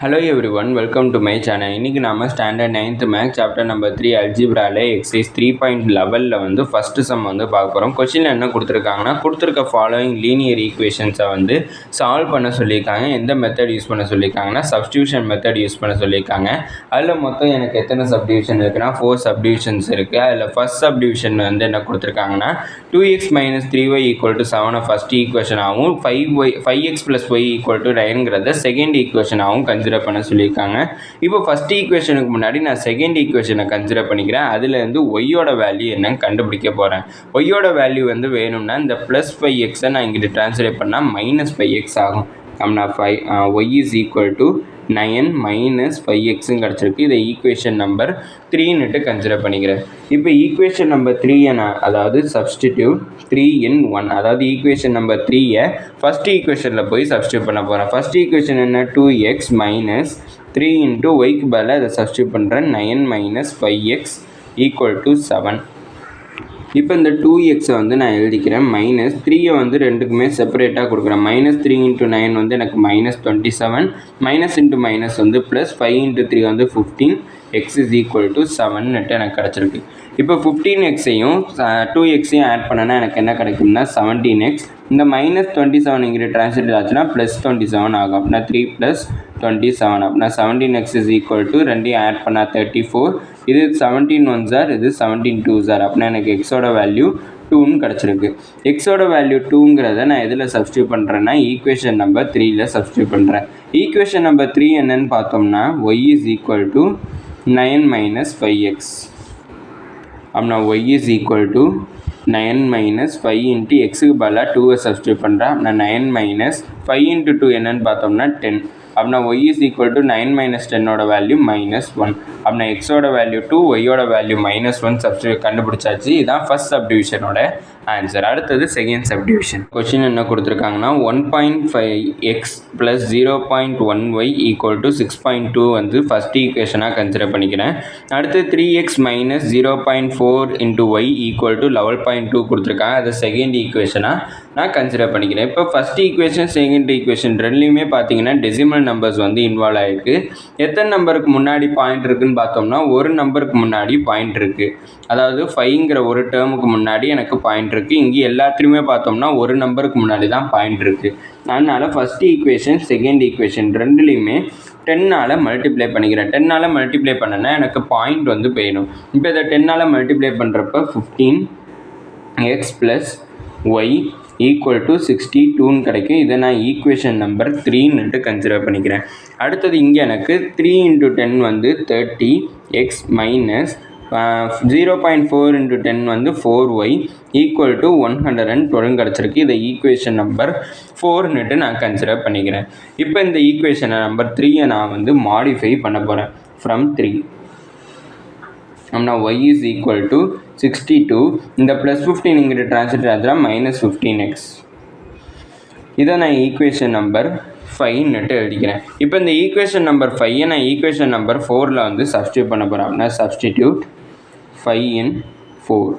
Hello everyone, welcome to my channel. இன்னைக்கு நாம standard 9th maths chapter number 3 அல்ஜிப்ரால exercise 3.11ல வந்து ஃபர்ஸ்ட் சம் வந்து பார்க்க போறோம். क्वेश्चनல என்ன கொடுத்திருக்காங்கன்னா கொடுத்திருக்க ஃபாலோயிங் லீனியர் ஈக்குவேஷன்ஸை வந்து சால்வ் பண்ண சொல்லியிருக்காங்க. எந்த மெத்தட் யூஸ் பண்ண சொல்லியிருக்காங்கன்னா சப்ஸ்டிடியூஷன் மெத்தட் யூஸ் பண்ண சொல்லியிருக்காங்க. அதில் மொத்தம் எனக்கு எத்தனை சப்டிவிஷன் இருக்குன்னா 4 சப்டிவிஷன்ஸ் இருக்கு. அதில் ஃபர்ஸ்ட் சப்டிவிஷன் வந்து என்ன கொடுத்திருக்காங்கன்னா 2x - 3y = 7 ஃபர்ஸ்ட் ஈக்குவேஷன் ஆகும், 5x + y = 9ங்கிறத செகண்ட் ஈக்குவேஷன் ஆகும் கன்சிடர் பண்ண சொல்லியிருக்காங்க. இப்போ ஃபர்ஸ்ட் ஈக்குவேஷனுக்கு முன்னாடி நான் செகண்ட் ஈக்குவேஷனை கன்சிடர் பண்ணிக்கிறேன். அதில் இருந்து ஒய்யோட வேல்யூ என்னன்னு கண்டுபிடிக்க போகிறேன். ஒய்யோட வேல்யூ வந்து வேணும்னா இந்த +5xை நான் இங்கிட்டு ட்ரான்ஸ்லேட் பண்ணால் -5x ஆகும். அப்படின்னா y = 9 - 5x கிடச்சிருக்கு. இதை ஈக்குவேஷன் நம்பர் 3ன்னுட்டு கன்சிடர் பண்ணிக்கிறேன். இப்போ ஈக்குவேஷன் நம்பர் 3 அதாவது சப்ஸ்டிடியூட் 3 in 1, அதாவது ஈக்குவேஷன் நம்பர் 3ஐ ஃபர்ஸ்ட் ஈக்குவேஷனில் போய் சப்ஸ்டியூட் பண்ண போகிறேன். ஃபர்ஸ்ட் ஈக்குவேஷன் என்ன 2x - 3 × yக்கு பதிலாக இதை சப்ஸ்டியூட் பண்ணுறேன். 9 - 5x = 7. இப்போ இந்த 2xை வந்து நான் எழுதிக்கிறேன். -3ஐ வந்து ரெண்டுக்குமே செப்பரேட்டாக கொடுக்குறேன். -3 × 9 வந்து எனக்கு -27, மைனஸ் இன்ட்டு மைனஸ் வந்து +5 × 3 வந்து 15, x = 7ன்னுட்டு எனக்கு கிடச்சிருக்கு. இப்போ 15xையும் 2xையும் ஆட் பண்ணனா எனக்கு என்ன கிடைக்கும்னா 17x. இந்த -27 இங்கிட்ட ட்ரான்ஸ்லேட் ஆச்சுன்னா +27 ஆகும். அப்படின்னா 3 + 27 அப்படின்னா 17x = ரெண்டையும் ஆட் பண்ணால் 34. இது 17 1s are, இது 17 2s are. அப்படின்னா எனக்கு எக்ஸோட வேல்யூ 2ன்னு கிடச்சிருக்கு. எக்ஸோட வேல்யூ 2ங்கிறத நான் எதில் சப்ஸ்டியூட் பண்ணுறேன்னா ஈக்குவேஷன் நம்பர் 3ல் சப்ஸ்டியூட் பண்ணுறேன். ஈக்குவேஷன் நம்பர் 3 என்னன்னு பார்த்தோம்னா y = 9 - 5x. அப்படின்னா y = 9 - 5 × xக்கு பதிலாக 2ஐ சப்ஸ்டியூட் பண்ணுறேன். அப்படின்னா 9 - 5 × 2 என்னன்னு பார்த்தோம்னா 10. அப்படின்னா y = 9 - 10ஓட வேல்யூ -1. அப்படின்னா எக்ஸோட வேல்யூ 2, ஒய்யோட வேல்யூ -1 சப்ஸ்டியூட் கண்டுபிடிச்சாச்சு. இதுதான் ஃபர்ஸ்ட் சப்டிவிஷனோட ஆன்சர். அடுத்தது செகண்ட் சப்டிவிஷன். கொஸ்டின் என்ன கொடுத்துருக்காங்கன்னா 1.5x + 0.1y = 6.2 வந்து ஃபர்ஸ்ட் ஈக்குவேஷனாக கன்சிடர் பண்ணிக்கிறேன். அடுத்து 3x - 0.4 × y = 11.2 கொடுத்துருக்காங்க. அதை செகண்ட் ஈக்குவேஷனாக நான் கன்சிடர் பண்ணிக்கிறேன். இப்போ ஃபர்ஸ்ட் ஈக்குவேஷன் செகண்ட் ஈக்குவேஷன் ரெண்டுலையுமே பார்த்தீங்கன்னா டெசிமல் நம்பர்ஸ் வந்து இன்வால்வ் ஆகிருக்கு. எத்தனை நம்பருக்கு முன்னாடி பாயிண்ட் இருக்குன்னு பார்த்தோம்னா ஒரு நம்பருக்கு முன்னாடி பாயிண்ட் இருக்குது. அதாவது 5ங்கிற ஒரு டேர்முக்கு முன்னாடி எனக்கு பாயிண்ட் இருக்குது. இங்கே எல்லாத்துலேயுமே பார்த்தோம்னா ஒரு நம்பருக்கு முன்னாடி தான் பாயிண்ட் இருக்குது. அதனால் ஃபர்ஸ்ட் ஈக்குவேஷன் செகண்ட் ஈக்குவேஷன் ரெண்டுலேயுமே 10ஆல் மல்டிப்ளை பண்ணிக்கிறேன். 10ஆல் மல்டிப்ளை பண்ணனா எனக்கு பாயிண்ட் வந்து வேணும். இப்போ இதை 10ஆல் மல்டிப்ளை பண்ணுறப்ப 15x + y = 62ன்னு கிடைக்கும். இதை நான் ஈக்குவேஷன் நம்பர் 3ன்னுட்டு கன்சிடர் பண்ணிக்கிறேன். அடுத்தது இங்கே எனக்கு 3 × 10 வந்து 30x - 0.4 × 10 வந்து 4y = 112 கிடச்சிருக்கு. இதை ஈக்குவேஷன் நம்பர் 4ன்னுட்டு நான் கன்சிடர் பண்ணிக்கிறேன். இப்போ இந்த ஈக்குவேஷன் நம்பர் 3ஐ நான் வந்து மாடிஃபை பண்ண போகிறேன். ஃப்ரம் 3 அப்படின்னா y = 62. இந்த +15 இங்கிட்ட ட்ரான்ஸ்லேட் ஆச்சுன்னா -15x. இதை நான் ஈக்குவேஷன் நம்பர் 5ன்னுட்டு எழுதிக்கிறேன். இப்போ இந்த ஈக்குவேஷன் நம்பர் 5ஐ நான் ஈக்குவேஷன் நம்பர் 4ல் வந்து சப்ஸ்டியூட் பண்ண போகிறேன். அப்படின்னா சப்ஸ்டிடியூட் 5 in 4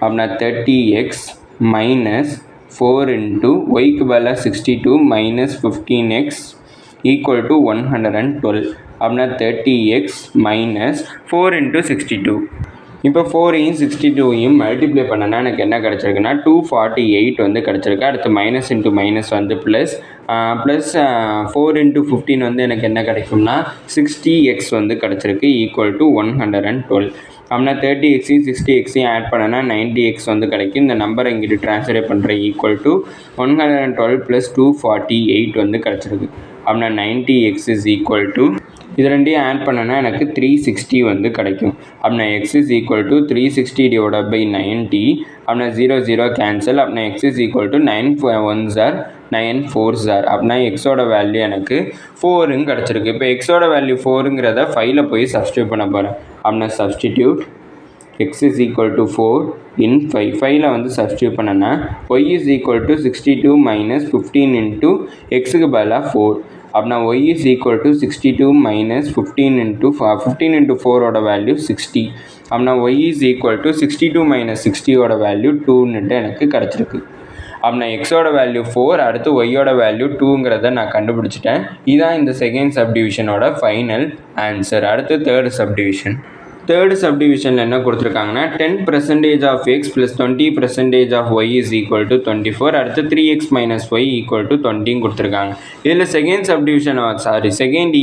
அப்படின்னா 30x - 4 × yக்கு பதிலாக 62 - 15x = 112. அப்படின்னா 30x - 4 × 62. இப்போ 4ஐயும் 62ஐயும் மல்டிப்ளை பண்ணனா எனக்கு என்ன கிடச்சிருக்குன்னா 248 வந்து கிடச்சிருக்கு. அடுத்து மைனஸ் இன்ட்டு மைனஸ் வந்து ப்ளஸ் 4 × 15 வந்து எனக்கு என்ன கிடைக்கும்னா 60x வந்து கிடச்சிருக்கு = 112. அப்படின்னா 30xையும் 60xையும் ஆட் பண்ணனா 90x வந்து கிடைக்கும். இந்த நம்பரை இங்கிட்டு ட்ரான்ஸ்லேட் பண்ணுறேன் = 112 + 248 வந்து கிடச்சிருக்கு. அப்படின்னா 90x = இது ரெண்டையும் ஆட் பண்ணனா எனக்கு 360 வந்து கிடைக்கும். அப்படின்னா x = 360 / 90. அப்படின்னா 0 0 கேன்சல். அப்படின்னா x = 9 1s are, 9 4s are. அப்படின்னா எக்ஸோட வேல்யூ எனக்கு 4ன்னு கிடச்சிருக்கு. இப்போ எக்ஸோட வேல்யூ 4ங்கிறத 5ல் போய் சப்ஸ்டியூட் பண்ண போகிறேன். அப்படின்னா சப்ஸ்டிடியூட் x = 4 in 5. 5ல் வந்து சப்ஸ்டியூட் பண்ணனா y = 62 - 15 × xக்கு பதிலாக 4. அப்படின்னா y = 62 - 15 × 4ஓட வேல்யூ 60. அப்படின்னா y = 62 - 60ஓட வேல்யூ 2ன்னுட்டு எனக்கு கிடச்சிருக்கு. அப்படின்னா எக்ஸோட வேல்யூ 4, அடுத்து ஒய்யோட வேல்யூ 2ங்கிறத நான் கண்டுபிடிச்சிட்டேன். இதான் இந்த செகண்ட் சப்டிவிஷனோட ஃபைனல் ஆன்சர். அடுத்து தேர்ட் சப்டிவிஷன். தேர்ட் சப்டிவிஷனில் என்ன கொடுத்துருக்காங்கன்னா 10% of X plus 20% of Y is equal to 24, அடுத்து 3x minus Y equal to 20 கொடுத்துருக்காங்க. இதில் செகண்ட்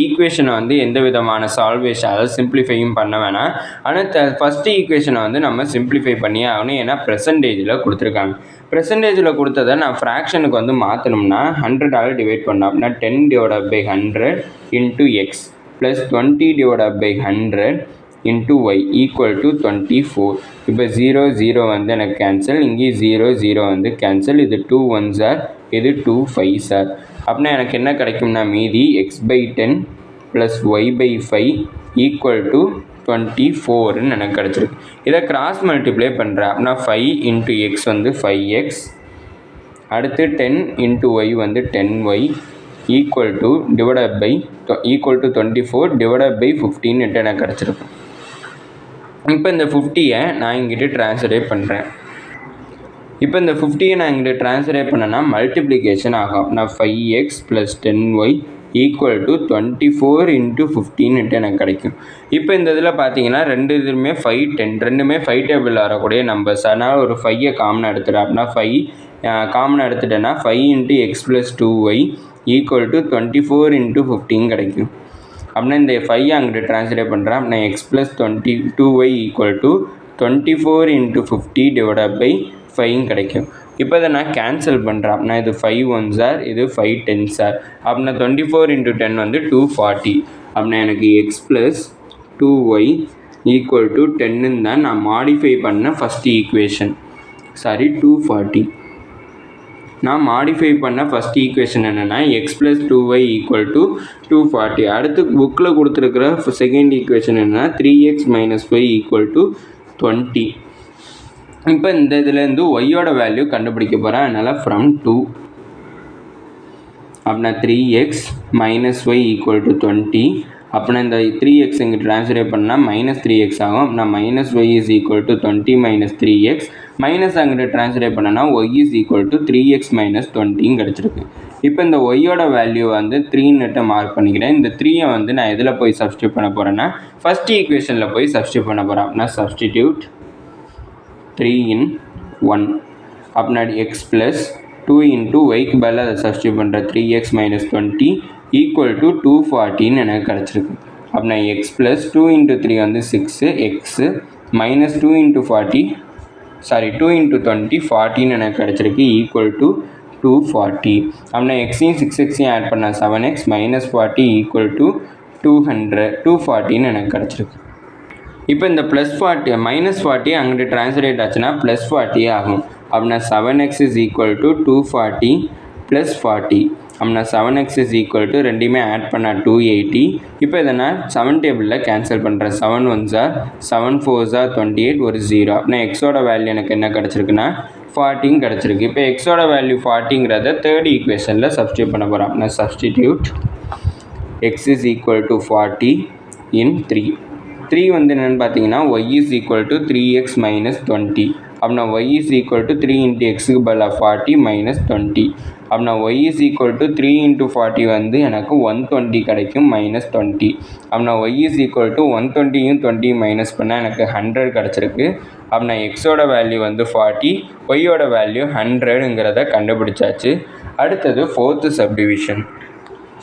ஈக்குவேஷனை வந்து எந்த விதமான சால்வேஷன், அதாவது சிம்பிளிஃபையும் பண்ண வேணாம். ஆனால் ஃபஸ்ட்டு ஈக்குவேஷனை வந்து நம்ம சிம்பிளிஃபை பண்ணியே ஆகணும், ஏன்னா பெர்சன்டேஜில் கொடுத்துருக்காங்க. பெர்சன்டேஜில் கொடுத்ததை நான் ஃப்ராக்ஷனுக்கு வந்து மாற்றணும்னா 100ஆல் டிவைட் பண்ணோம் அப்படின்னா 10/100 into X plus 20/100 into y equal to 24. இப்போ 0 வந்து எனக்கு கேன்சல், இங்கே 0 வந்து கேன்சல், இது 2 1s ஆர், இது 2 5s ஆர். அப்படின்னா எனக்கு என்ன கிடைக்கும்னா மீதி x/10 plus y/5 equal to 24ன்னு எனக்கு கிடச்சிருக்கு. இதை கிராஸ் மல்டிப்ளை பண்ணுறேன் அப்படின்னா 5 இன்ட்டு எக்ஸ் வந்து 5x, அடுத்து 10 இன்ட்டு ஒய் வந்து 10y equal to 24 divided by 15 எனக்கு கிடச்சிருக்கும். இப்போ இந்த 50யை நான் இங்கிட்ட ட்ரான்ஸ்லேட் பண்ணுறேன். இப்போ இந்த 50யை நான் இங்கிட்ட ட்ரான்ஸ்லேட் பண்ணேன்னா மல்டிப்ளிகேஷன் ஆகும். நான் 5x plus 10y equal to 24 into 15 எனக்கு கிடைக்கும். இப்போ இந்த இதில் பார்த்தீங்கன்னா இதுவுமே 5 10 ரெண்டுமே 5 டேபிள் வரக்கூடிய நம்பர்ஸ். அதனால் ஒரு 5யை காமனாக எடுத்துகிறேன் அப்படின்னா 5 காமனாக எடுத்துட்டேன்னா 5 into X plus 2y equal to 24 into 15 கிடைக்கும். அப்படின்னா இந்த 5 அங்கிட்ட ட்ரான்ஸ்லேட் பண்ணுறேன் அப்படின்னா X plus 22y equal to 24 into 50 divided by 5 கிடைக்கும். இப்போ இதை நான் கேன்சல் பண்ணுறேன் அப்படின்னா இது 5 1s ஆர், இது 5 10s ஆர். அப்படின்னா 24 இன்ட்டு 10 வந்து 240. அப்படின்னா எனக்கு x plus 2y equal to 10ன்னு தான் நான் மாடிஃபை பண்ண ஃபஸ்ட்டு ஈக்குவேஷன். 240. நான் மாடிஃபை பண்ண ஃபஸ்ட் ஈக்குவேஷன் என்னென்னா X plus 2y equal to 240. அடுத்து புக்கில் கொடுத்துருக்கிற செகண்ட் ஈக்குவேஷன் என்னென்னா 3x minus Y equal to 20. இப்போ இந்த இதுலேருந்து ஒய்யோட வேல்யூ கண்டுபிடிக்க போகிறேன். அதனால் ஃப்ரம் 2 அப்படின்னா 3x minus Y equal to 20. அப்படின்னா இந்த 3x இங்கே ட்ரான்ஸ்லேட் பண்ணால் -3x ஆகும். அப்படின்னா minus Y is equal to 20 minus 3x, minus அங்கிட்ட ட்ரான்ஸ்லேட் பண்ணனா Y is equal to 3x minus 20 கிடச்சிருக்கு. இப்போ இந்த ஒய்யோட வேல்யூ வந்து 3ன்னு மார்க் பண்ணிக்கிறேன். இந்த 3யை வந்து நான் எதில் போய் சப்ஸ்டியூட் பண்ண போகிறேன்னா ஃபஸ்ட் ஈக்குவேஷனில் போய் சப்ஸ்டியூட் பண்ண போகிறேன். அப்படின்னா சப்ஸ்டிடியூட் 3 in 1 அப்படின்னா எக்ஸ் ப்ளஸ் 2 இன்ட்டு ஒய்க்கு பதில் அதை சப்ஸ்டியூட் பண்ணுற 3x மைனஸ் 20 ஈக்குவல் டு 240ன்னு எனக்கு கிடச்சிருக்கு. அப்படின்னா எக்ஸ் ப்ளஸ் 2 இன்ட்டு 3 வந்து 6, எக்ஸு மைனஸ் 2 இன்ட்டு 20 40ன்னு எனக்கு கிடச்சிருக்கு ஈக்குவல் டு 240. அப்படின்னா எக்ஸையும் 6xையும் ஆட் பண்ண 7x மைனஸ் 40 ஈக்குவல் டு 240ன்னு எனக்கு கிடச்சிருக்கு. இப்போ இந்த மைனஸ் 40 அங்கிட்ட ட்ரான்ஸ்லேட் ஆச்சுன்னா ப்ளஸ் 40 ஆகும். அப்படின்னா 7x is equal to 240 plus 40. அப்படின்னா 7x இஸ் ஈக்குவல் டு ரெண்டுமே ஆட் பண்ணால் 280. இப்போ இதை நான் 7 டேபிளில் கேன்சல் பண்ணுறேன். 7 1s ஆர், 7 4s ஆர் 28, ஒரு 0. அப்படின்னா எக்ஸோட வேல்யூ எனக்கு என்ன கிடச்சிருக்குன்னா 40 கிடச்சிருக்கு. இப்போ எக்ஸோட வேல்யூ 40ங்கிறத தேர்ட் ஈக்குவேஷனில் சப்ஸ்டியூட் பண்ண போகிறோம். அப்படின்னா substitute x is equal to 40 in 3. 3 வந்து என்னென்னு பார்த்தீங்கன்னா y is equal to 3x minus 20. அப்படின்னா y is equal to 3 into எக்ஸுக்கு பதிலாக 40 மைனஸ் 20. அப்படின்னா y is equal to 3 into 40 வந்து எனக்கு 120 கிடைக்கும் மைனஸ் 20. அப்படின்னா ஒய் இஸ் ஈக்குவல் டு 120யும் 20 மைனஸ் பண்ணால் எனக்கு 100 கிடச்சிருக்கு. அப்படின்னா எக்ஸோட வேல்யூ வந்து 40, ஒய்யோட வேல்யூ 100ங்கிறத கண்டுபிடிச்சாச்சு. அடுத்தது ஃபோர்த்து சப்டிவிஷன்.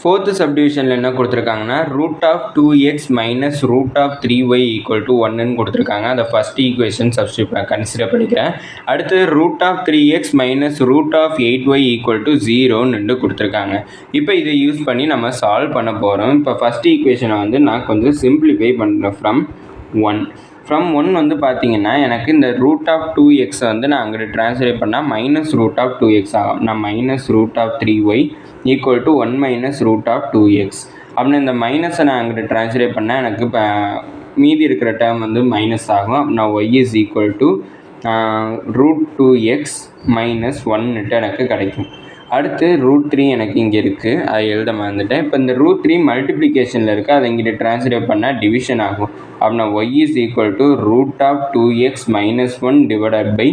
ஃபோர்த்து சப்டிவிஷனில் என்ன கொடுத்துருக்காங்கன்னா root of 2x minus root of 3y equal to 1ன்னு கொடுத்துருக்காங்க. அதை ஃபஸ்ட் ஈக்குவேஷன் சப்ஸ்டியூட் கன்சிடர் பண்ணிக்கிறேன். அடுத்து root of 3x minus root of 8y equal to 0ன்னு கொடுத்துருக்காங்க. இப்போ இதை யூஸ் பண்ணி நம்ம சால்வ் பண்ண போகிறோம். இப்போ ஃபஸ்ட் ஈக்குவேஷனை வந்து நான் கொஞ்சம் சிம்பிளிஃபை பண்ணுறேன். ஃப்ரம் 1 வந்து பார்த்தீங்கன்னா எனக்கு இந்த ரூட் ஆஃப் 2x வந்து நான் அங்கிட்ட ட்ரான்ஸ்லேட் பண்ணால் மைனஸ் ரூட் ஆஃப் 2x ஆகும். நான் minus root of 3y equal to 1 minus root of 2x. அப்படின்னா இந்த மைனஸை நான் அங்கிட்ட ட்ரான்ஸ்லேட் பண்ணால் எனக்கு இப்போ மீதி இருக்கிற டேர்ம் வந்து மைனஸ் ஆகும். அப்படின்னா y is equal to root 2x minus 1ன்ட்டு எனக்கு கிடைக்கும். அடுத்து √3 எனக்கு இங்கே இருக்குது, அதை எழுத மறந்துட்டேன். இப்போ இந்த √3 மல்டிப்ளிகேஷனில் இருக்குது, அதை இங்கிட்ட ட்ரான்ஸ்லேட் பண்ணால் டிவிஷன் ஆகும். அப்படின்னா y is equal to √2x minus 1 divided by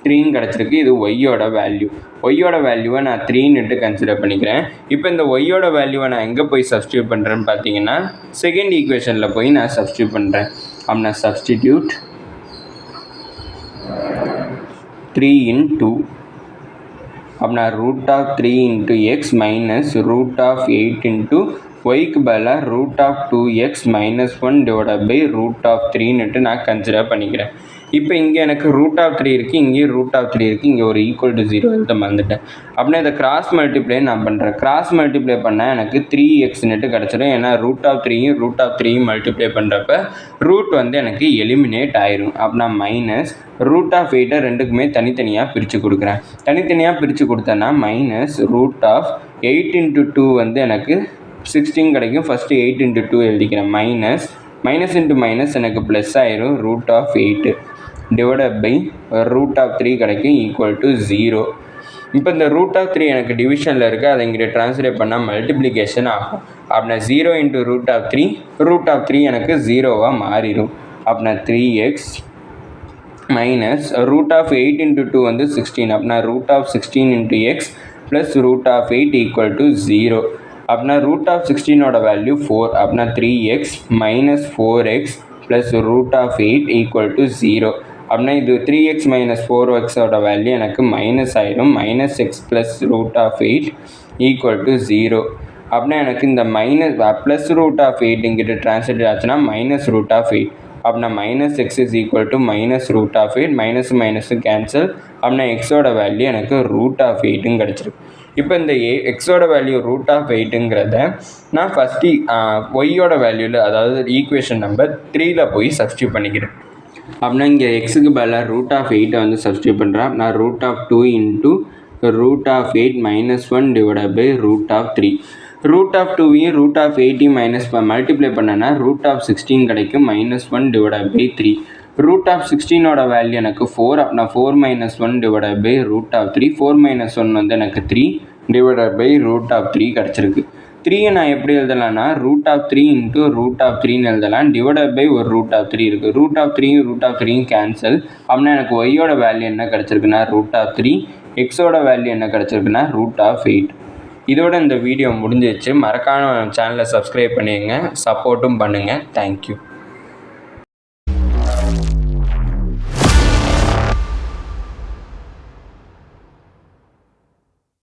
3 கிடச்சிருக்கு. இது ஒய்யோட வேல்யூ. ஒய்யோட வேல்யூவை நான் 3ன்னுட்டு கன்சிடர் பண்ணிக்கிறேன். இப்போ இந்த ஒய்யோட வேல்யூவை நான் எங்கே போய் சப்ஸ்டியூட் பண்ணுறேன்னு பார்த்தீங்கன்னா செகண்ட் ஈக்குவேஷனில் போய் நான் சப்ஸ்டியூட் பண்ணுறேன். அப்படின்னா சப்ஸ்டிடியூட் 3 in 2 அப்படின்னா √3 into x minus √8 into ஒய்க்கு பதிலாக √2x minus 1 divided by √3ன்னுட்டு நான் கன்சிடர் பண்ணிக்கிறேன். இப்போ இங்கே எனக்கு √3 இருக்குது, இங்கேயும் √3 இருக்குது, இங்கே ஒரு =0 எழுத மறந்துட்டேன். அப்படின்னா இதை கிராஸ் மல்டிப்ளை நான் பண்ணுறேன். கிராஸ் மல்டிப்ளை பண்ணால் எனக்கு 3xன்னுட்டு கிடச்சிடும். ஏன்னா √3யும் √3யும் மல்டிப்ளை பண்ணுறப்ப ரூட் வந்து எனக்கு எலிமினேட் ஆயிரும். அப்படின்னா மைனஸ் √8 ரெண்டுக்குமே தனித்தனியாக பிரித்து கொடுக்குறேன். தனித்தனியாக பிரித்து கொடுத்தேன்னா மைனஸ் √8 into 2 வந்து எனக்கு 16 கிடைக்கும். ஃபஸ்ட்டு 8 into 2 எழுதிக்கிறேன். மைனஸ் இன்ட்டு மைனஸ் எனக்கு ப்ளஸ் ஆயிரும். √8 டிவைடட் பை √3 கிடைக்கும் =0. இப்போ இந்த √3 எனக்கு டிவிஷனில் இருக்குது, அதை இங்கே ட்ரான்ஸ்லேட் பண்ணால் மல்டிப்ளிகேஷன் ஆகும். அப்படின்னா 0 into √3 எனக்கு 0வாக மாறிடும். அப்படின்னா 3x மைனஸ் √8 into 2 வந்து 16. அப்படின்னா √16 into x ப்ளஸ் √8 =0. அப்படின்னா √16ஓட வேல்யூ 4. அப்படின்னா 3x மைனஸ் 4x ப்ளஸ் √8 =0. அப்படின்னா இது 3x மைனஸ் 4xோட வேல்யூ எனக்கு மைனஸ் ஆயிரும். Minus x plus √8 =0. அப்படின்னா எனக்கு இந்த மைனஸ் ப்ளஸ் √8 இங்கிட்ட ட்ரான்ஸ்லேட் ஆச்சுன்னா மைனஸ் √8. அப்படின்னா minus x is equal to minus √8. Minus minus cancel. அப்படின்னா எக்ஸோட வேல்யூ எனக்கு √8ன்னு கிடச்சிருக்கு. இப்போ இந்த எக்ஸோட வேல்யூ √8ங்கிறத நான் ஃபஸ்ட்டு ஒய்யோட வேல்யூவில், அதாவது ஈக்குவேஷன் நம்பர் 3ல் போய் சப்ஸ்டியூட் பண்ணிக்கிறேன். அப்படின்னா இங்கே எக்ஸுக்கு பதிலாக √8 வந்து சப்ஸ்டியூட் பண்ணுறேன். நான் √2 into √8 minus 1 divided by √3. √2யும் √8யும் minus multiply பண்ணனா √16 கிடைக்கும். -1 divided by 3. √16ஓட வேல்யூ எனக்கு 4. அப்படின்னா 4 - 1 divided by √3. 4 - 1 வந்து எனக்கு 3 divided by √3 கிடச்சிருக்கு. 3யை நான் எப்படி எழுதலாம்னா √3 into √3ன்னு எழுதலாம். டிவைடட் பை ஒரு √3 இருக்குது. √3யும் √3யும் கேன்சல். அப்படின்னா எனக்கு ஒய்யோட வேல்யூ என்ன கிடச்சிருக்குன்னா √3. எக்ஸோட வேல்யூ என்ன கிடச்சிருக்குன்னா √8. இதோட இந்த வீடியோ முடிஞ்சிச்சு. மறக்காம சேனலை சப்ஸ்கிரைப் பண்ணிடுங்க, சப்போர்ட்டும் பண்ணுங்கள். தேங்க்யூ.